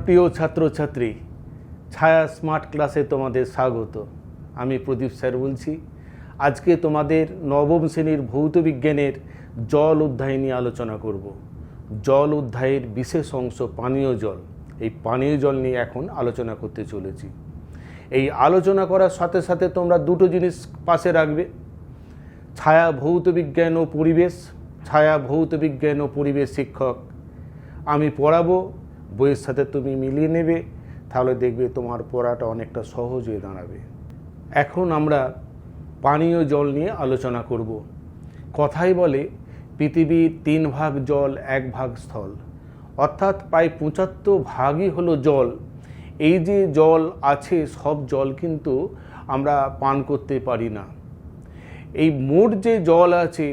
প্রিয় ছাত্রছাত্রী, ছায়া স্মার্ট ক্লাসে তোমাদের স্বাগত। আমি প্রদীপ স্যার বলছি। আজকে তোমাদের নবম শ্রেণীর ভৌত বিজ্ঞানের জল অধ্যায় নিয়ে আলোচনা করব। জল অধ্যায়ের বিশেষ অংশ পানীয় জল। এই পানীয় জল নিয়ে এখন আলোচনা করতে চলেছি। এই আলোচনা করার সাথে সাথে তোমরা দুটো জিনিস পাশে রাখবে। ছায়া ভৌত বিজ্ঞান ও পরিবেশ, ছায়া ভৌত বিজ্ঞান ও পরিবেশ শিক্ষক আমি পড়াবো, বইয়ের সাথে তুমি মিলিয়ে নেবে, তাহলে দেখবে তোমার পড়াটা অনেকটা সহজ হয়ে দাঁড়াবে। এখন আমরা পানীয় জল নিয়ে আলোচনা করব। কথাই বলে পৃথিবীর 3 ভাগ জল 1 ভাগ স্থল, অর্থাৎ প্রায় 75 ভাগই হলো জল। এই যে জল আছে, সব জল কিন্তু আমরা পান করতে পারি না। এই মোট যে জল আছে,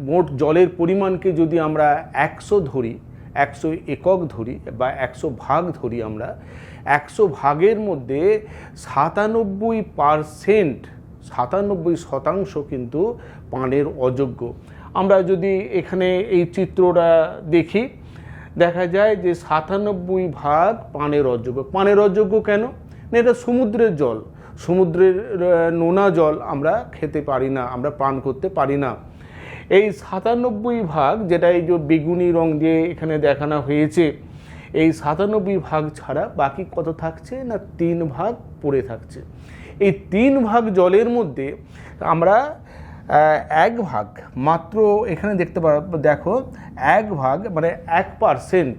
মোট জলের পরিমাণকে যদি আমরা 100 ধরি, 100 একক ধরি বা 100 ভাগ ধরি, আমরা 100 ভাগের মধ্যে 97% কিন্তু পানের অযোগ্য। আমরা যদি এখানে এই চিত্রটা দেখি, দেখা যায় যে 97 ভাগ পানের অযোগ্য। পানের অযোগ্য কেন না? এটা সমুদ্রের জল, সমুদ্রের নোনা জল আমরা খেতে পারি না, আমরা পান করতে পারি না। এই 97 ভাগ, যেটা এই যে বেগুনি রং দিয়ে এখানে দেখানো হয়েছে, এই 97 ভাগ ছাড়া বাকি কত থাকছে না 3 ভাগ পড়ে থাকছে। এই 3 ভাগ জলের মধ্যে আমরা 1 ভাগ মাত্র এখানে দেখতে পারো, দেখো 1 ভাগ মানে 1%,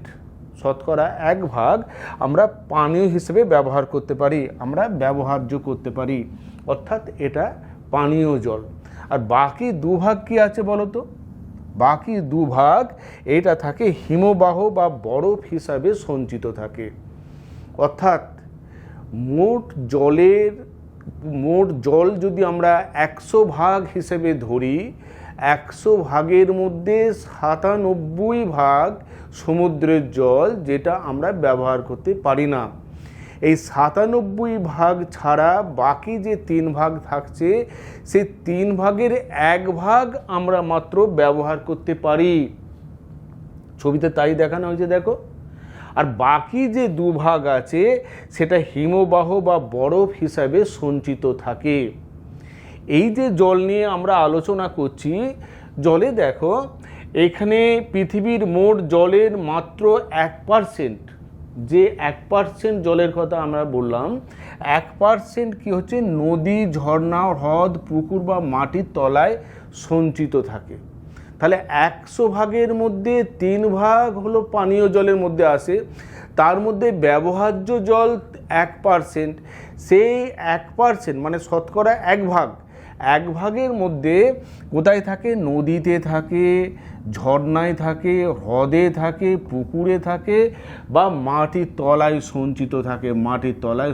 শতকরা 1 ভাগ আমরা পানীয় হিসেবে ব্যবহার করতে পারি, আমরা ব্যবহার্য করতে পারি, অর্থাৎ এটা পানীয় জল। আর বাকি 2 ভাগ কি আছে বলো তো? বাকি 2 ভাগ এটা থাকে হিমবাহ বা বরফ হিসাবে সঞ্চিত থাকে। অর্থাৎ মোট জল যদি আমরা 100 ভাগ হিসেবে ধরি, 100 ভাগের মধ্যে 97 ভাগ সমুদ্রের জল, যেটা আমরা ব্যবহার করতে পারি না। এই 97 ভাগ ছাড়া বাকি যে 3 ভাগ থাকছে, সেই 3 ভাগের 1 ভাগ আমরা মাত্র ব্যবহার করতে পারি। ছবিতে তাই দেখানো হয়েছে, দেখো। আর বাকি যে 2 ভাগ আছে, সেটা হিমবাহ বা বরফ হিসাবে সঞ্চিত থাকে। এই যে জল নিয়ে আমরা আলোচনা করছি, জলে দেখো এখানে পৃথিবীর মোট জলের মাত্র 1%, যে 1% জলের কথা আমরা বললাম, 1% কি হচ্ছে, নদী, ঝর্ণা, হ্রদ, পুকুর বা মাটির তলায় সঞ্চিত থাকে। তাহলে 100 ভাগের মধ্যে 3 ভাগ হলো পানীয় জলের মধ্যে আসে, তার মধ্যে ব্যবহার্য জল 1%। সেই 1% মানে শতকরা 1 ভাগের মধ্যে কোথায় থাকে? নদীতে থাকে, ঝর্ণায় থাকে, হ্রদে থাকে, পুকুরে থাকে বা মাটির তলায়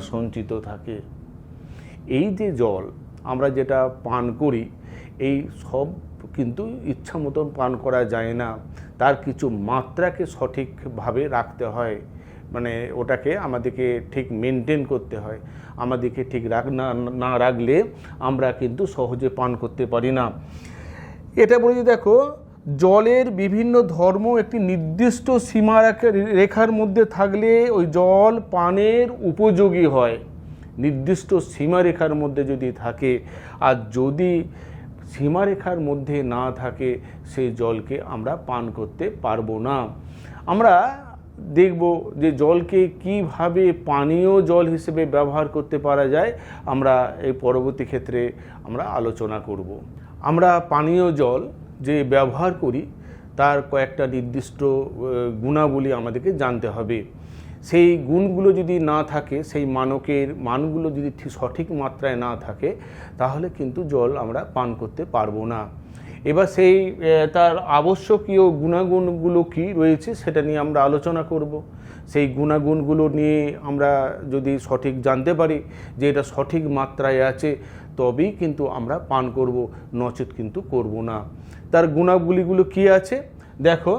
সঞ্চিত থাকে। এই যে জল আমরা যেটা পান করি, এই সব কিন্তু ইচ্ছা মতন পান করা যায় না। তার কিছু মাত্রাকে সঠিকভাবে রাখতে হয়, মানে ওটাকে আমাদেরকে ঠিক মেনটেন করতে হয়। আমাদেরকে ঠিক না রাখলে আমরা কিন্তু সহজে পান করতে পারি না। এটা বলে দেখো, জলের বিভিন্ন ধর্ম একটি নির্দিষ্ট সীমা রেখার মধ্যে থাকলে ওই জল পানের উপযোগী হয়। নির্দিষ্ট সীমারেখার মধ্যে যদি থাকে, আর যদি সীমারেখার মধ্যে না থাকে, সেই জলকে আমরা পান করতে পারবো না। আমরা দেখব যে জলকে কিভাবে পানীয় জল হিসেবে ব্যবহার করতে পারা যায়, আমরা এই পরবর্তী ক্ষেত্রে আমরা আলোচনা করব। আমরা পানীয় জল যে ব্যবহার করি, তার কয়েকটা নির্দিষ্ট গুণাবলী আমাদেরকে জানতে হবে। সেই গুণগুলো যদি না থাকে, সেই মানগুলো যদি সঠিক মাত্রায় না থাকে, তাহলে কিন্তু জল আমরা পান করতে পারবো না। এবার সেই তার আবশ্যকীয় গুণাগুণগুলো কি রয়েছে, সেটা নিয়ে আমরা আলোচনা করব। সেই গুণাগুণগুলো নিয়ে আমরা যদি সঠিক জানতে পারি যে এটা সঠিক মাত্রায় আছে, তবেই কিন্তু আমরা পান করব, নচেত কিন্তু করব না। তার গুণাবলীগুলো কি আছে দেখো।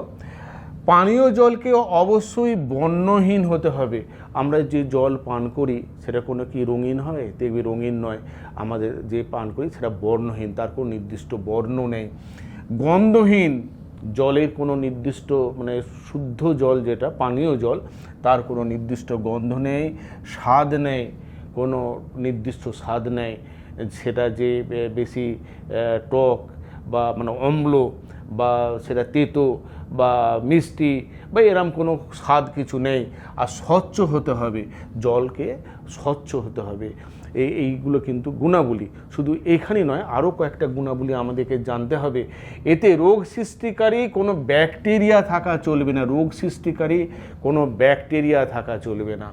পানীয় জলকে অবশ্যই বর্ণহীন হতে হবে। আমরা যে জল পান করি সেটা কোনো কি রঙিন হয়? দেখবি রঙিন নয়। আমাদের যে পান করি সেটা বর্ণহীন, তার কোনো নির্দিষ্ট বর্ণ নেই। গন্ধহীন, জলের কোনো নির্দিষ্ট মানে শুদ্ধ জল যেটা পানীয় জল তার কোনো নির্দিষ্ট গন্ধ নেই, স্বাদ নেই, কোনো নির্দিষ্ট স্বাদ নেই, সেটা যে বেশি টক বা মানে অম্ল বা সেটা তেতো বা মিষ্টি বা এরম কোনো স্বাদ কিছু নেই। আর স্বচ্ছ হতে হবে, জলকে স্বচ্ছ হতে হবে, এইগুলো কিন্তু গুণাবলী। শুধু এখানেই নয়, আরও কয়েকটা গুণাবলী আমাদেরকে জানতে হবে। এতে রোগ সৃষ্টিকারী কোনো ব্যাকটেরিয়া থাকা চলবে না, রোগ সৃষ্টিকারী কোনো ব্যাকটেরিয়া থাকা চলবে না।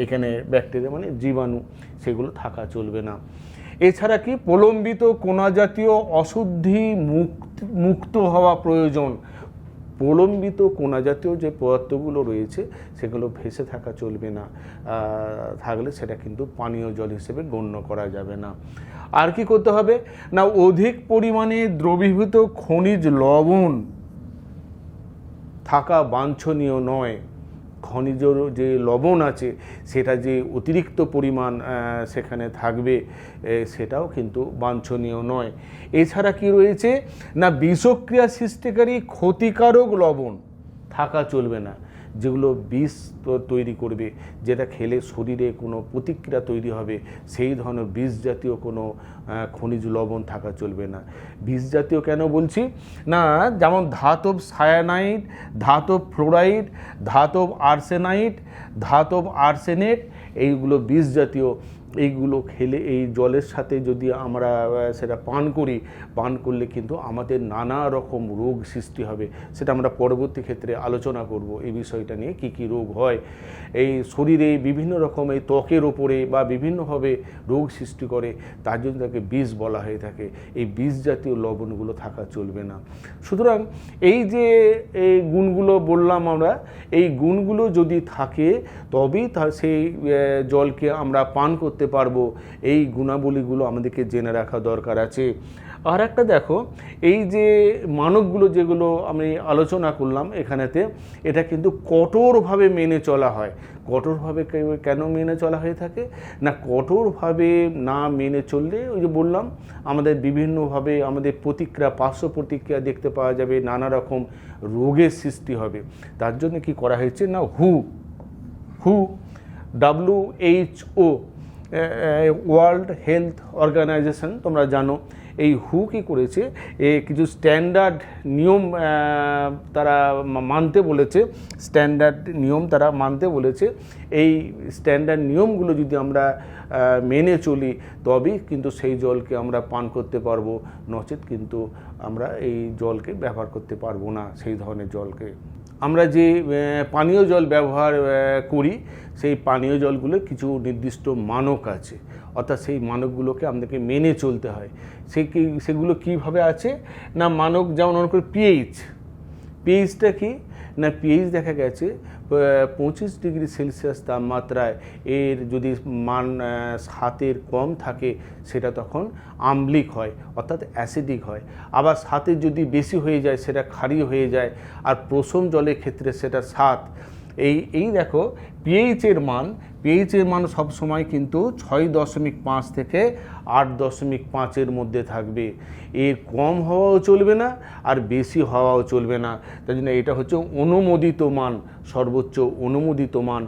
এখানে ব্যাকটেরিয়া মানে জীবাণু, সেগুলো থাকা চলবে না। এছাড়া কি প্রলম্বিত কোনা জাতীয় অশুদ্ধি মুক্ত হওয়া প্রয়োজন। প্রলম্বিত কোনা জাতীয় যে পদার্থগুলো রয়েছে সেগুলো ভেসে থাকা চলবে না, থাকলে সেটা কিন্তু পানীয় জল হিসেবে গণ্য করা যাবে না। আর কি করতে হবে না, অধিক পরিমাণে দ্রবীভূত খনিজ লবণ থাকা বাঞ্ছনীয় নয়। খনিজ যে লবণ আছে সেটা যে অতিরিক্ত পরিমাণ সেখানে থাকবে সেটাও কিন্তু বাঞ্ছনীয় নয়। এছাড়া কি রয়েছে না, বিষক্রিয়া সৃষ্টিকারী ক্ষতিকারক লবণ থাকা চলবে না, যেগুলো বিষ তৈরি করবে, যেটা খেলে শরীরে কোনো প্রতিক্রিয়া তৈরি হবে, সেই ধরনের বিষ জাতীয় কোনো খনিজ লবণ থাকা চলবে না। বিষ জাতীয় কেন বলছি না, যেমন ধাতব সায়ানাইড, ধাতব ফ্লোরাইড, ধাতব আর্সেনাইড, ধাতব আর্সেনেট, এইগুলো বিষ জাতীয়। এইগুলো খেলে এই জলের সাথে যদি আমরা সেটা পান করি, পান করলে কিন্তু আমাদের নানা রকম রোগ সৃষ্টি হবে। সেটা আমরা পরবর্তী ক্ষেত্রে আলোচনা করব এই বিষয়টা নিয়ে, কি কি রোগ হয় এই শরীরে, বিভিন্ন রকম এই ত্বকের ওপরে বা বিভিন্নভাবে রোগ সৃষ্টি করে, তার জন্য তাকে বিষ বলা হয়ে থাকে। এই বিষ জাতীয় লবণগুলো থাকা চলবে না। সুতরাং এই যে এই গুণগুলো বললাম আমরা, এই গুণগুলো যদি থাকে তবেই সেই জলকে আমরা পান করতে পারবো। এই গুণাবলীগুলো আমাদেরকে জেনে রাখা দরকার আছে। আর একটা দেখো, এই যে মানকগুলো যেগুলো আমি আলোচনা করলাম এখানেতে, এটা কিন্তু কঠোরভাবে মেনে চলা হয়। কঠোরভাবে কেন মেনে চলা হয়ে থাকে না, কঠোরভাবে না মেনে চললে ওই যে বললাম আমাদের বিভিন্নভাবে আমাদের প্রতিক্রিয়া, পার্শ্ব প্রতিক্রিয়া দেখতে পাওয়া যাবে, নানা রকম রোগের সৃষ্টি হবে। তার জন্য কি করা হয়েছে না, WHO ওয়ার্ল্ড হেলথ অর্গানাইজেশন, তোমরা জানো, এই হু কী করেছে, কিছু স্ট্যান্ডার্ড নিয়ম তারা মানতে বলেছে, স্ট্যান্ডার্ড নিয়ম তারা মানতে বলেছে। এই স্ট্যান্ডার্ড নিয়মগুলো যদি আমরা মেনে চলি তবেই কিন্তু সেই জলকে আমরা পান করতে পারবো, নচেত কিন্তু আমরা এই জলকে ব্যবহার করতে পারবো না। সেই ধরনের জলকে আমরা যে পানীয় জল ব্যবহার করি, সেই পানীয় জলগুলোর কিছু নির্দিষ্ট মানক আছে, অর্থাৎ সেই মানকগুলোকে আমাদেরকে মেনে চলতে হয়। সেগুলো কীভাবে আছে না, মানক যেমন মনে করি পিএইচটা কি না, পিএইচ দেখা গেছে 25 ডিগ্রি সেলসিয়াস তাপমাত্রায় এর যদি মান 7-এর কম থাকে সেটা তখন আম্লিক হয়, অর্থাৎ অ্যাসিডিক হয়। আবার 7-এর যদি বেশি হয়ে যায় সেটা ক্ষারীয় হয়ে যায়। আর প্রশম জলের ক্ষেত্রে সেটা 7। এই দেখো পিএইচের মান সবসময় কিন্তু 6.5 থেকে 8.5-এর মধ্যে থাকবে। এর কম হওয়াও চলবে না আর বেশি হওয়াও চলবে না। তাই জন্য এটা হচ্ছে অনুমোদিত মান, সর্বোচ্চ অনুমোদিত মান,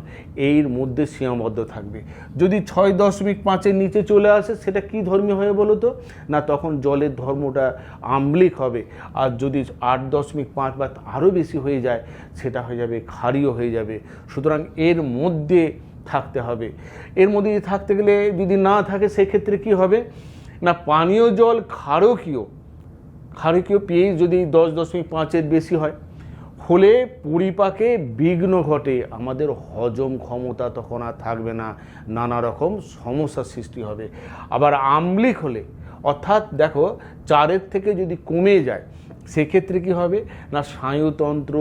এর মধ্যে সীমাবদ্ধ থাকবে। যদি 6.5-এর নিচে চলে আসে সেটা কি ধর্মী হয় বলো তো না, তখন জলের ধর্মটা আম্লিক হবে। আর যদি 8.5 বা আরও বেশি হয়ে যায় সেটা হয়ে যাবে ক্ষারীয় হয়ে যাবে। সুতরাং এর মধ্যে থাকতে হবে। এর মধ্যে থাকতে গেলে যদি না থাকে সেক্ষেত্রে কি হবে না, পানীয় জল ক্ষারকীয় পিএইচ যদি 10.5-এর বেশি হয় হলে পরিপাকে বিঘ্ন ঘটে, আমাদের হজম ক্ষমতা তখন আর থাকবে না, নানা রকম সমস্যার সৃষ্টি হবে। আবার আম্লিক হলে, অর্থাৎ দেখো 4-এর থেকে যদি কমে যায় সেক্ষেত্রে কি হবে না, স্নায়ুতন্ত্র,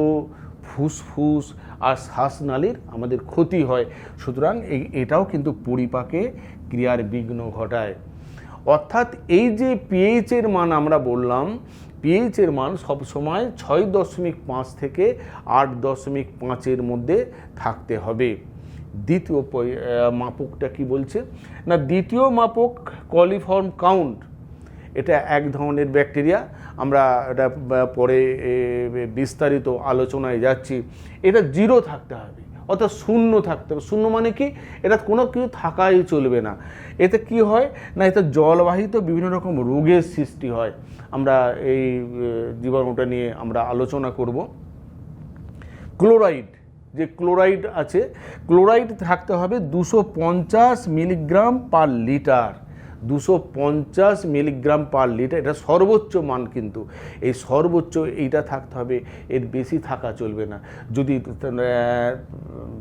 ফুসফুস আর শ্বাসনালীর আমাদের ক্ষতি হয়। সুতরাং এটাও কিন্তু পরিপাকে ক্রিয়ার বিঘ্ন ঘটায়। অর্থাৎ এই যে পিএইচের মান আমরা বললাম, পিএইচের মান সবসময় 6.5 থেকে 8.5-এর মধ্যে থাকতে হবে। দ্বিতীয় মাপকটা কি বলছে না, দ্বিতীয় মাপক কলিফর্ম কাউন্ট। এটা এক ধরনের ব্যাকটেরিয়া, আমরা এটা পরে বিস্তারিত আলোচনায় যাচ্ছি, এটা জিরো থাকতে হবে, অর্থাৎ শূন্য থাকতে হবে। শূন্য মানে কি, এটা কোনো কিছু থাকাই চলবে না। এতে কি হয় না, এতে জলবাহিত বিভিন্ন রকম রোগের সৃষ্টি হয়। আমরা এই জীবাণুটা নিয়ে আমরা আলোচনা করব। ক্লোরাইড, যে ক্লোরাইড আছে, ক্লোরাইড থাকতে হবে 250 milligram per litre. 250 milligram per litre, এটা সর্বোচ্চ মান। কিন্তু এই সর্বোচ্চ এইটা থাকতে হবে, এর বেশি থাকা চলবে না। যদি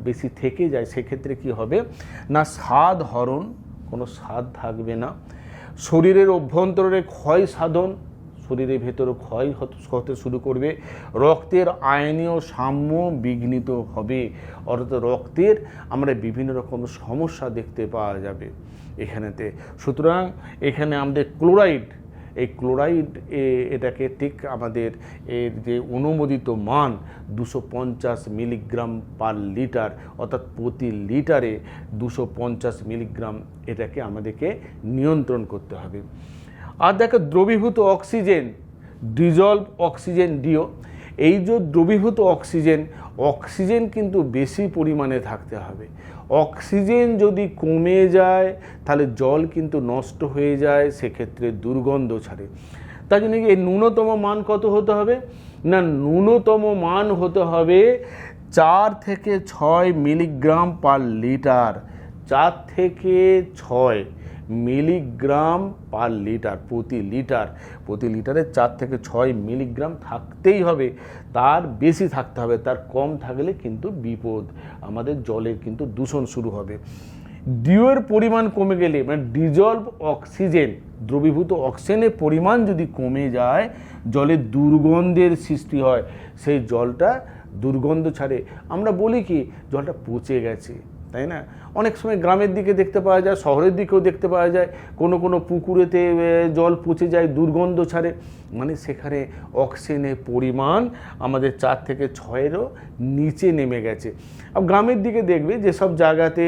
বেশি থেকে যায় সেক্ষেত্রে কি হবে না, স্বাদ হরণ, কোনো স্বাদ থাকবে না, শরীরের অভ্যন্তরে ক্ষয় সাধন, শরীরের ভেতরে ক্ষয় হতে শুরু করবে, রক্তের আয়নীয় সাম্য বিঘ্নিত হবে, অর্থাৎ রক্তের আমরা বিভিন্ন রকম সমস্যা দেখতে পাওয়া যাবে এখানেতে। সুতরাং এখানে আমাদের ক্লোরাইড, এই ক্লোরাইড এটাকে ঠিক আমাদের এর যে অনুমোদিত মান 250 মিলিগ্রাম পার লিটার, অর্থাৎ প্রতি লিটারে 250 মিলিগ্রাম, এটাকে আমাদেরকে নিয়ন্ত্রণ করতে হবে। আর দেখো দ্রবীভূত অক্সিজেন, ডিজলভ অক্সিজেন ডিও, এই যে দ্রবীভূত অক্সিজেন, অক্সিজেন কিন্তু বেশি পরিমাণে থাকতে হবে। অক্সিজেন যদি কমে যায় তাহলে জল কিন্তু নষ্ট হয়ে যায়, সেক্ষেত্রে দুর্গন্ধ ছাড়ে। তাই জন্য এই ন্যূনতম মান কত হতে হবে না, ন্যূনতম মান হতে হবে 4 থেকে 6 মিলিগ্রাম পার লিটার। 4 থেকে 6 মিলিগ্রাম পার লিটার, প্রতি লিটারে 4 থেকে 6 মিলিগ্রাম থাকতেই হবে, তার বেশি থাকতে হবে। তার কম থাকলে কিন্তু বিপদ, আমাদের জলের কিন্তু দূষণ শুরু হবে। ডিওর পরিমাণ কমে গেলে, মানে ডিজলভ অক্সিজেন, দ্রবীভূত অক্সিজেনের পরিমাণ যদি কমে যায়, জলের দুর্গন্ধের সৃষ্টি হয়, সেই জলটা দুর্গন্ধ ছাড়ে। আমরা বলি কি জলটা পচে গেছে, তাই না? অনেক সময় গ্রামের দিকে দেখতে পাওয়া যায়, শহরের দিকেও দেখতে পাওয়া যায়, কোনো পুকুরেতে জল পচে যায়, দুর্গন্ধ ছাড়ে, মানে সেখানে অক্সিজেনের পরিমাণ আমাদের 4 থেকে 6-এরও নিচে নেমে গেছে। আর গ্রামের দিকে দেখবে যেসব জায়গাতে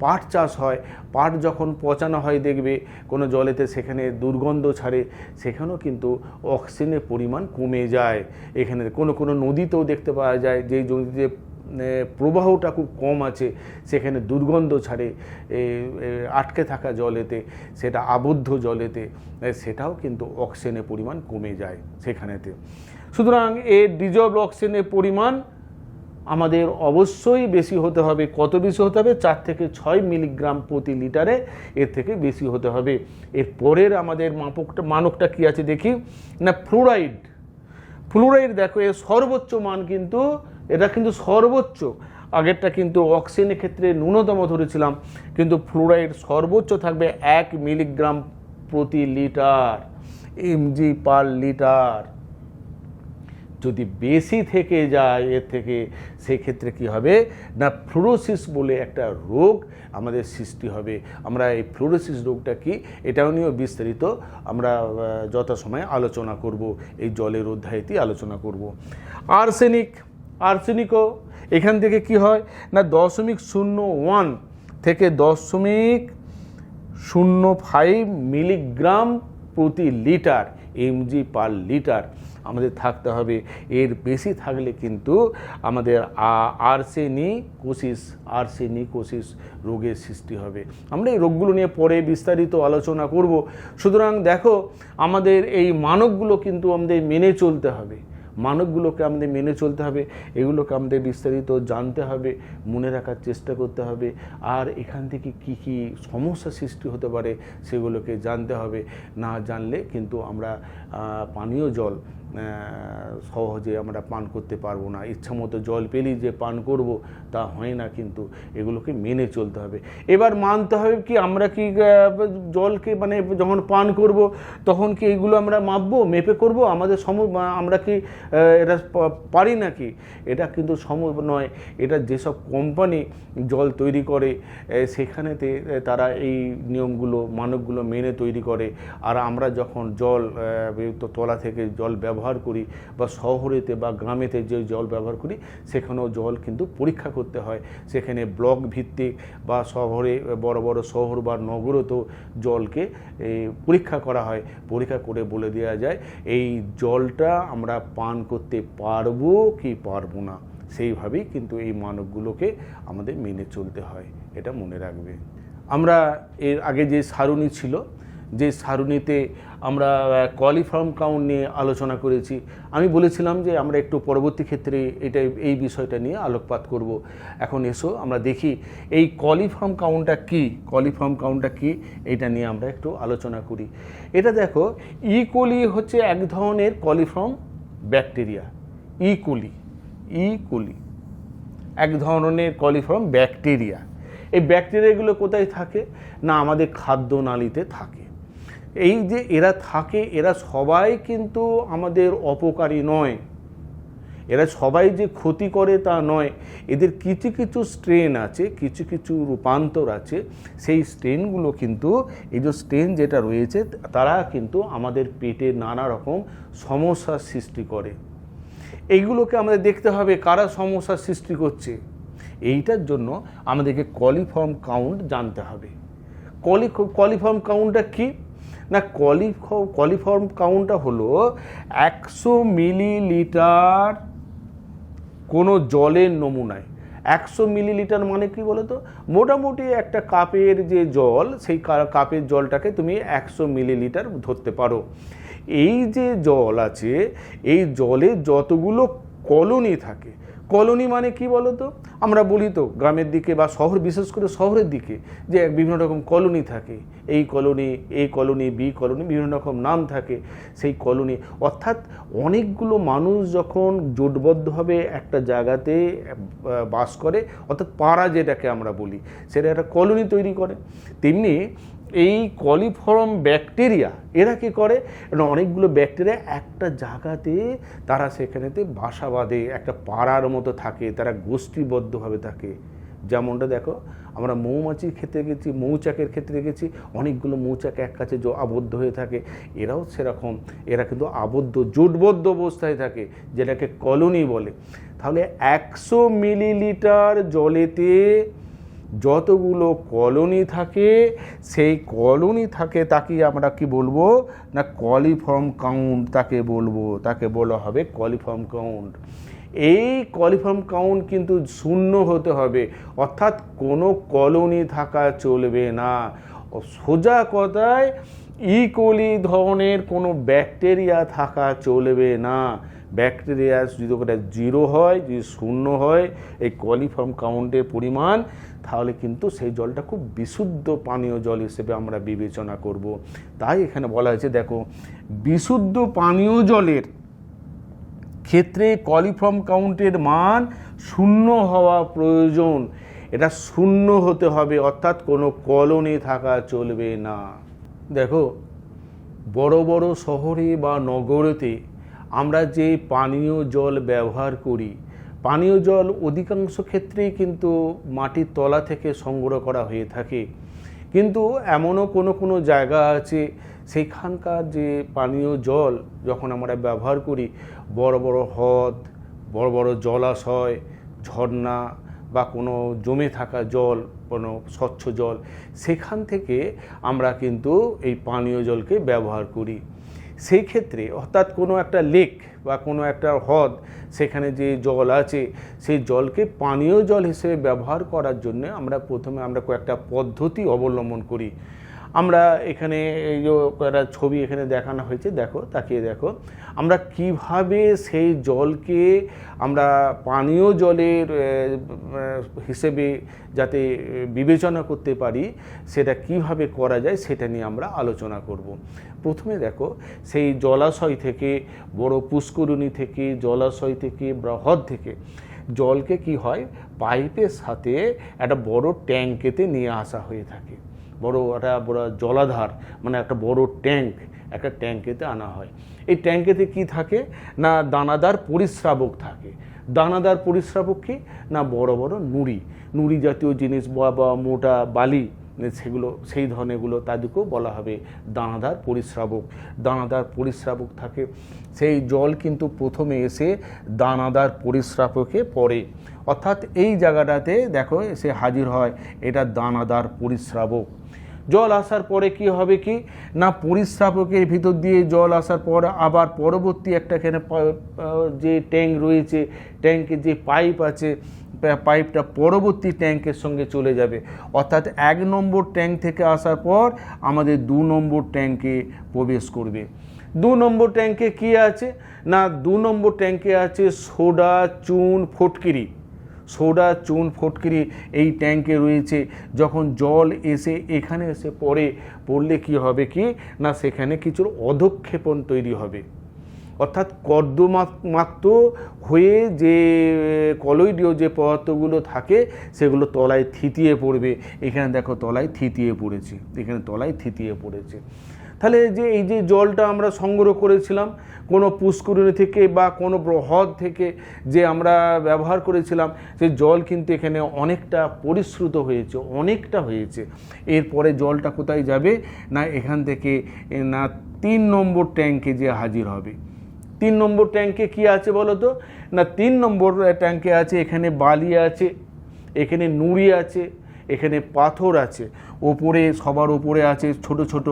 পাট চাষ হয়, পাট যখন পচানো হয় দেখবে কোনো জলেতে, সেখানে দুর্গন্ধ ছাড়ে, সেখানেও কিন্তু অক্সিজেনের পরিমাণ কমে যায়। এখানে কোনো নদীতেও দেখতে পাওয়া যায়, যেই নদীতে প্রবাহটা খুব কম আছে সেখানে দুর্গন্ধ ছাড়ে, আটকে থাকা জলেতে, সেটা আবদ্ধ জলেতে, সেটাও কিন্তু অক্সিজেনের পরিমাণ কমে যায় সেখানেতে। সুতরাং এই ডিজলভ অক্সিজেনের পরিমাণ আমাদের অবশ্যই বেশি হতে হবে। কত বেশি হতে হবে? 4 থেকে 6 মিলিগ্রাম প্রতি লিটারে, এর থেকে বেশি হতে হবে। এর পরের আমাদের মানকটা কি আছে দেখি না, ফ্লোরাইড। ফ্লোরাইড দেখো এর সর্বোচ্চ মান কিন্তু, এটা কিন্তু সর্বোচ্চ, আগেরটা কিন্তু অক্সিজেনের ক্ষেত্রে ন্যূনতম ধরেছিলাম, কিন্তু ফ্লোরাইড সর্বোচ্চ থাকবে 1 মিলিগ্রাম প্রতি লিটার, এমজি পার লিটার। যদি বেশি থেকে যায় এর থেকে, সেক্ষেত্রে কি হবে না, ফ্লোরোসিস বলে একটা রোগ আমাদের সৃষ্টি হবে। আমরা এই ফ্লোরোসিস রোগটা কি, এটাও নিয়েও বিস্তারিত আমরা যথাসময়ে আলোচনা করব, এই জলের অধ্যায়তেই আলোচনা করব। আর্সেনিকও এখান থেকে কি হয় না, 0.01 থেকে 0.05 মিলিগ্রাম প্রতি লিটার, এমজি পার লিটার আমাদের থাকতে হবে। এর বেশি থাকলে কিন্তু আমাদের আর্সেনিকোসিস রোগের সৃষ্টি হবে। আমরা এই রোগগুলো নিয়ে পরে বিস্তারিত আলোচনা করব। সুতরাং দেখো আমাদের এই মানকগুলো কিন্তু আমাদের মেনে চলতে হবে, মানকগুলোকে আমাদের মেনে চলতে হবে, এগুলোকে আমাদের বিস্তারিত জানতে হবে, মনে রাখার চেষ্টা করতে হবে। আর এখান থেকে কি কি সমস্যা সৃষ্টি হতে পারে সেগুলোকে জানতে হবে। না জানলে কিন্তু আমরা পানীয় জল সহজে আমরা পান করতে পারবো না। ইচ্ছামতো জল পেলেই যে পান করব তা হয় না, কিন্তু এগুলোকে মেনে চলতে হবে। এবার মানতে হবে কি, আমরা কি জলকে মানে যখন পান করব তখন কি এগুলো আমরা মাপবো, মেপে করব, আমাদের আমরা কি এটা পারি নাকি? এটা কিন্তু সম্ভব নয়। এটা যেসব কোম্পানি জল তৈরি করে সেখানেতে তারা এই নিয়মগুলো, মানকগুলো মেনে তৈরি করে। আর আমরা যখন জল তলা থেকে জল ব্যবহার ব্যবহার করি বা শহরেতে বা গ্রামেতে যে জল ব্যবহার করি সেখানেও জল কিন্তু পরীক্ষা করতে হয়। সেখানে ব্লক ভিত্তিক বা শহরে বড় বড় শহর বা নগরেতেও জলকে পরীক্ষা করা হয়। পরীক্ষা করে বলে দেওয়া যায় এই জলটা আমরা পান করতে পারবো কি পারবো না। সেইভাবেই কিন্তু এই মানকগুলোকে আমাদের মেনে চলতে হয়, এটা মনে রাখবে। আমরা এর আগে যে সারণী ছিল, যে সারণীতে আমরা কলিফর্ম কাউন্ট নিয়ে আলোচনা করেছি। আমি বলেছিলাম যে আমরা একটু পরবর্তী ক্ষেত্রে এই বিষয়টা নিয়ে আলোকপাত করব। এখন এসো আমরা দেখি এই কলিফর্ম কাউন্টটা কী, কলিফর্ম কাউন্টটা কী এইটা নিয়ে আমরা একটু আলোচনা করি। এটা দেখো, ইকোলি হচ্ছে এক ধরনের কলিফর্ম ব্যাকটেরিয়া। ইকোলি এক ধরনের কলিফর্ম ব্যাকটেরিয়া। এই ব্যাকটেরিয়াগুলো কোথায় থাকে না আমাদের খাদ্যনালীতে থাকে। এই যে এরা থাকে, এরা সবাই কিন্তু আমাদের অপকারী নয়, এরা সবাই যে ক্ষতি করে তা নয়। এদের কিছু কিছু স্ট্রেন আছে, কিছু কিছু রূপান্তর আছে। সেই স্ট্রেনগুলো কিন্তু, এই যে স্ট্রেন যেটা রয়েছে, তারা কিন্তু আমাদের পেটে নানা রকম সমস্যার সৃষ্টি করে। এইগুলোকে আমাদের দেখতে হবে কারা সমস্যার সৃষ্টি করছে। এইটার জন্য আমাদেরকে কলিফর্ম কাউন্ট জানতে হবে। কলিফর্ম কাউন্টটা কি না, কলিফর্ম কাউন্টটা হলো 100 মিলিলিটার কোনো জলের নমুনায়। 100 মিলিলিটার মানে কি বলো তো, মোটামুটি একটা কাপের যে জল, সেই কাপের জলটাকে তুমি 100 মিলিলিটার ধরতে পারো। এই যে জল আছে, এই জলে যতগুলো কলোনি থাকে, কলোনি মানে কি বলো তো, আমরা বলি তো গ্রামের দিকে বা শহর, বিশেষ করে শহরের দিকে যে বিভিন্ন রকম কলোনি থাকে, এই কলোনি, এই কলোনি, বি কলোনি, বিভিন্ন রকম নাম থাকে সেই কলোনি। অর্থাৎ অনেকগুলো মানুষ যখন জোটবদ্ধভাবে একটা জায়গাতে বাস করে, অর্থাৎ পাড়া যেটাকে আমরা বলি, সেটা একটা কলোনি তৈরি করে। তেমনি এই কলিফর্ম ব্যাকটেরিয়া এরা কী করে, অনেকগুলো ব্যাকটেরিয়া একটা জায়গাতে তারা সেখানেতে বাসা বাঁধে, একটা পাড়ার মতো থাকে, তারা গোষ্ঠীবদ্ধভাবে থাকে। যেমনটা দেখো, আমরা মৌমাছির ক্ষেত্রে গেছি, মৌচাকের ক্ষেত্রে গেছি, অনেকগুলো মৌচাক এক কাছে আবদ্ধ হয়ে থাকে। এরাও সেরকম, এরা কিন্তু আবদ্ধ জোটবদ্ধ অবস্থায় থাকে, যেটাকে কলোনি বলে। তাহলে 100 মিলিলিটার জলেতে যতগুলো কলোনি থাকে, সেই কলোনি থাকে তাকে আমরা কি বলবো না কলিফর্ম কাউন্ট তাকে বলবো, তাকে বলা হবে কলিফর্ম কাউন্ট। এই কলিফর্ম কাউন্ট কিন্তু 0 হতে হবে, অর্থাৎ কোনো কলোনি থাকা চলবে না। সোজা কথায় ইকোলি ধরনের কোনো ব্যাকটেরিয়া থাকা চলবে না। ব্যাকটেরিয়া যদি ওটা 0 হয়, যদি 0 হয় এই কলিফর্ম কাউন্টের পরিমাণ, তাহলে কিন্তু সেই জলটা খুব বিশুদ্ধ পানীয় জল হিসেবে আমরা বিবেচনা করব। তাই এখানে বলা হয়েছে, দেখো, বিশুদ্ধ পানীয় জলের ক্ষেত্রে কলিফর্ম কাউন্টের মান 0 হওয়া প্রয়োজন। এটা 0 হতে হবে, অর্থাৎ কোনো কলোনি থাকা চলবে না। দেখো, বড় বড় শহরে বা নগরেতে আমরা যে পানীয় জল ব্যবহার করি, পানীয় জল অধিকাংশ ক্ষেত্রেই কিন্তু মাটির তলা থেকে সংগ্রহ করা হয়ে থাকে। কিন্তু এমনও কোনো জায়গা আছে সেইখানকার যে পানীয় জল যখন আমরা ব্যবহার করি, বড় বড় হ্রদ, বড় বড় জলাশয়, ঝর্ণা বা কোনো জমে থাকা জল, কোনো স্বচ্ছ জল, সেখান থেকে আমরা কিন্তু এই পানীয় জলকে ব্যবহার করি। সেই ক্ষেত্রে অর্থাৎ কোনো একটা লেক বা কোনো একটা হ্রদ, সেখানে যে জল আছে সেই জলকে পানীয় জল হিসেবে ব্যবহার করার জন্য আমরা প্রথমে কয়েকটা পদ্ধতি অবলম্বন করি। আমরা এখানে এই যে একটা ছবি এখানে দেখানো হয়েছে, দেখো, তাকিয়ে দেখো, আমরা কিভাবে সেই জলকে আমরা পানীয় জলের হিসেবে যাতে বিবেচনা করতে পারি, সেটা কিভাবে করা যায় সেটা নিয়ে আমরা আলোচনা করব। প্রথমে দেখো, সেই জলাশয় থেকে, বড় পুষ্করিণী থেকে, জলাশয় থেকে, হ্রদ থেকে জলকে কি হয়, পাইপের সাথে একটা বড় ট্যাঙ্কেতে নিয়ে আসা হয়ে থাকে। বড় জলাধার মানে একটা বড় ট্যাঙ্ক, একটা ট্যাঙ্কেতে আনা হয়। এই ট্যাঙ্কেতে কি থাকে না দানাদার পরিস্রাবক থাকে। দানাদার পরিস্রাবক কি না বড় বড় নুড়ি জাতীয় জিনিস বা মোটা বালি সেগুলো সেই ধরনেরগুলো তাদেরকেও বলা হবে দানাদার পরিস্রাবক। দানাদার পরিস্রাবক থাকে, সেই জল কিন্তু প্রথমে এসে দানাদার পরিস্রাবকে পড়ে, অর্থাৎ এই জায়গাটাতে দেখো এসে হাজির হয়, এটা দানাদার পরিস্রাবক। জল আসার পরে কি হবে কি না, পরিস্রাবকের ভিতর দিয়ে জল আসার পর আবার পরবর্তী একটা এখানে যে ট্যাঙ্ক রয়েছে, ট্যাঙ্কের যে পাইপ আছে, পাইপটা পরবর্তী ট্যাঙ্কের সঙ্গে চলে যাবে, অর্থাৎ 1 নম্বর ট্যাঙ্ক থেকে আসার পর আমাদের 2 নম্বর ট্যাঙ্কে প্রবেশ করবে। 2 নম্বর ট্যাঙ্কে কি আছে না, 2 নম্বর ট্যাঙ্কে আছে সোডা, চুন, ফটকিরি। সোডা, চুন, ফটকিরি এই ট্যাঙ্কে রয়েছে। যখন জল এসে এখানে এসে পড়লে কি হবে কি না, সেখানে কিছু অধঃক্ষেপণ তৈরি হবে, অর্থাৎ কর্দমাক্ত হয়ে যে কলয়েডীয় যে পদার্থগুলো থাকে সেগুলো তলায় থিতিয়ে পড়বে। এখানে দেখো তলায় থিতিয়ে পড়েছে, এখানে তলায় থিতিয়ে পড়েছে। তাহলে যে এই যে জলটা আমরা সংগ্রহ করেছিলাম কোনো পুষ্করিণী থেকে বা কোনো হ্রদ থেকে যে আমরা ব্যবহার করেছিলাম, সেই জল কিন্তু এখানে অনেকটা পরিশ্রুত হয়েছে, অনেকটা হয়েছে। এরপরে জলটা কোথায় যাবে না, এখান থেকে না 3 নম্বর ট্যাঙ্কে যে হাজির হবে। 3 নম্বর ট্যাঙ্কে কি আছে বলো তো না, 3 নম্বর ট্যাঙ্কে আছে এখানে বালি আছে, এখানে নুড়ি আছে, এখানে পাথর আছে, ওপরে সবার উপরে আছে ছোট ছোট,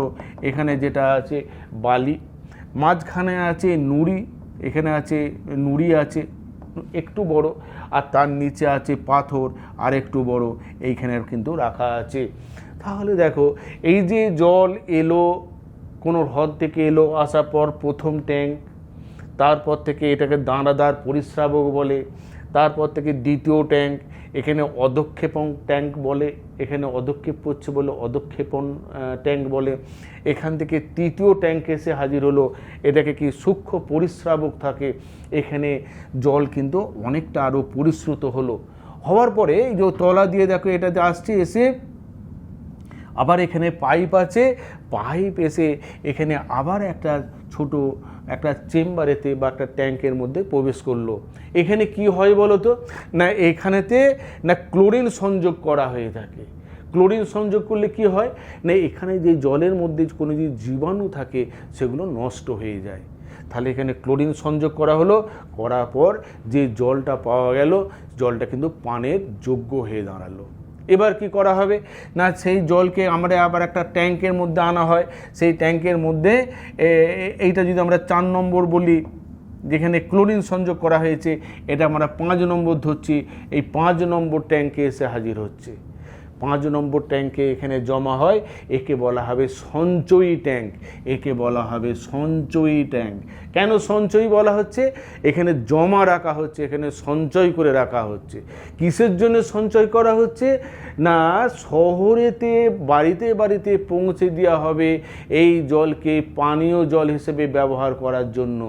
এখানে যেটা আছে বালি, মাঝখানে আছে নুড়ি, এখানে আছে নুড়ি আছে একটু বড়, আর তার নিচে আছে পাথর আর একটু বড়, এইখানে কিন্তু রাখা আছে। তাহলে দেখো এই যে জল এলো কোনো হ্রদ থেকে এলো, আসার পর প্রথম ট্যাঙ্ক, তারপর থেকে এটাকে দানাদার পরিস্রাবক বলে, তারপর থেকে দ্বিতীয় ট্যাঙ্ক, এখানে অধঃক্ষেপণ ট্যাঙ্ক বলে, এখানে অধঃক্ষেপ করছে বলে অধঃক্ষেপণ ট্যাঙ্ক বলে। এখান থেকে তৃতীয় ট্যাঙ্ক এসে হাজির হলো, এটাকে কি সূক্ষ্ম পরিস্রাবক থাকে, এখানে জল কিন্তু অনেকটা আরও পরিশ্রুত হলো। হওয়ার পরে এই যে তলা দিয়ে দেখো এটাতে আসছে, এসে আবার এখানে পাইপ আছে, পাইপ এসে এখানে আবার একটা ছোট একটা চেম্বারেতে বা একটা ট্যাঙ্কের মধ্যে প্রবেশ করলো। এখানে কি হয় বলো তো না, এখানেতে না ক্লোরিন সংযোগ করা হয়ে থাকে। ক্লোরিন সংযোগ করলে কি হয় না, এখানে যে জলের মধ্যে কোনো যে জীবাণু থাকে সেগুলো নষ্ট হয়ে যায়। তাহলে এখানে ক্লোরিন সংযোগ করা হলো, করার পর যে জলটা পাওয়া গেল, জলটা কিন্তু পানের যোগ্য হয়ে দাঁড়ালো। এবার কি করা হবে না, সেই জলকে আমরা আবার একটা ট্যাঙ্কের মধ্যে আনা হয়। সেই ট্যাঙ্কের মধ্যে এইটা যদি আমরা 4 নম্বর বলি, যেখানে ক্লোরিন সংযোগ করা হয়েছে, এটা আমরা 5 নম্বর ধরছি। এই 5 নম্বর ট্যাঙ্কে এসে হাজির হচ্ছে। 5 নম্বর ট্যাঙ্কে এখানে জমা হয়, একে বলা হবে সঞ্চয়ী ট্যাঙ্ক, একে বলা হবে সঞ্চয়ী ট্যাঙ্ক। কেন সঞ্চয়ী বলা হচ্ছে, এখানে জমা রাখা হচ্ছে, এখানে সঞ্চয় করে রাখা হচ্ছে। কিসের জন্য সঞ্চয় করা হচ্ছে না, শহরেতে বাড়িতে বাড়িতে পৌঁছে দেওয়া হবে এই জলকে পানীয় জল হিসেবে ব্যবহার করার জন্য।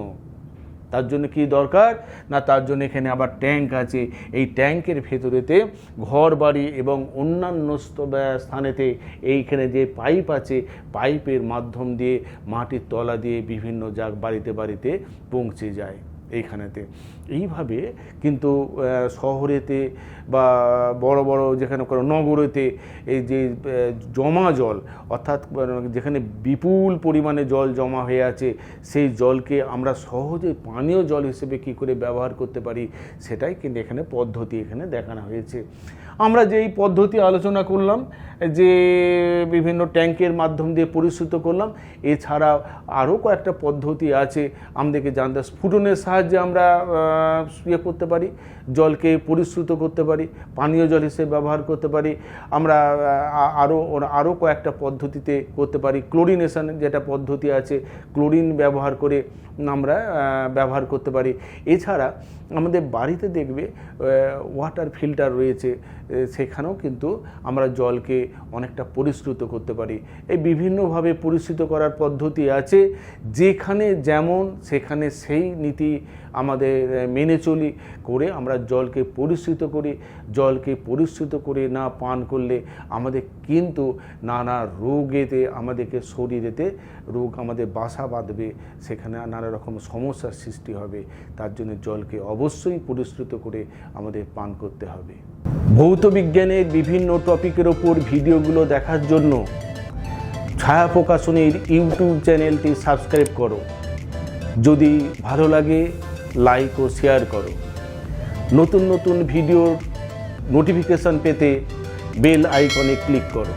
তার জন্য কি দরকার না, তার জন্য এখানে আবার ট্যাঙ্ক আছে। এই ট্যাঙ্কের ভেতরেতে ঘর বাড়ি এবং অন্যান্য স্থানেতে এইখানে যে পাইপ আছে, পাইপের মাধ্যম দিয়ে মাটির তলা দিয়ে বিভিন্ন বাড়িতে বাড়িতে পৌঁছে যায় এইখানেতে। এইভাবে কিন্তু শহরেতে বা বড় বড় যেখানে কোনো নগরেতে এই যে জমা জল, অর্থাৎ যেখানে বিপুল পরিমাণে জল জমা হয়ে আছে, সেই জলকে আমরা সহজে পানীয় জল হিসেবে কী করে ব্যবহার করতে পারি, সেটাই কিন্তু এখানে পদ্ধতি এখানে দেখানো হয়েছে। আমরা যেই পদ্ধতি আলোচনা করলাম, যে বিভিন্ন ট্যাঙ্কের মাধ্যম দিয়ে পরিশ্রুত করলাম, এছাড়া আরও কয়েকটা পদ্ধতি আছে আমাদেরকে জানতে। স্ফুটনের সাহায্যে আমরা করতে পারি, জলকে পরিশ্রুত করতে পারি, পানীয় জল হিসেবে ব্যবহার করতে পারি। আমরা আরও কয়েকটা পদ্ধতিতে করতে পারি। ক্লোরিনেশন যেটা পদ্ধতি আছে, ক্লোরিন ব্যবহার করে আমরা ব্যবহার করতে পারি। এছাড়া আমাদের বাড়িতে দেখবে ওয়াটার ফিল্টার রয়েছে, সেখানেও কিন্তু আমরা জলকে অনেকটা পরিশ্রুত করতে পারি। এই বিভিন্নভাবে পরিশ্রুত করার পদ্ধতি আছে, যেখানে যেমন সেখানে সেই নীতি আমাদের মেনে চলি, করে আমরা জলকে পরিশ্রুত করি। জলকে পরিশ্রুত করে না পান করলে আমাদের কিন্তু নানা রোগেতে আমাদেরকে শরীরেতে রোগ আমাদের বাসা বাঁধবে, সেখানে নানা রকম সমস্যার সৃষ্টি হবে। তার জন্য জলকে অবশ্যই পরিশ্রুত করে আমাদের পান করতে হবে। ভৌত বিজ্ঞানের বিভিন্ন টপিকের ওপর ভিডিওগুলো দেখার জন্য ছায়া প্রকাশনীর ইউটিউব চ্যানেলটি সাবস্ক্রাইব করো। যদি ভালো লাগে লাইক ও শেয়ার করো। নতুন নতুন ভিডিওর নোটিফিকেশন পেতে বেল আইকনে ক্লিক করো।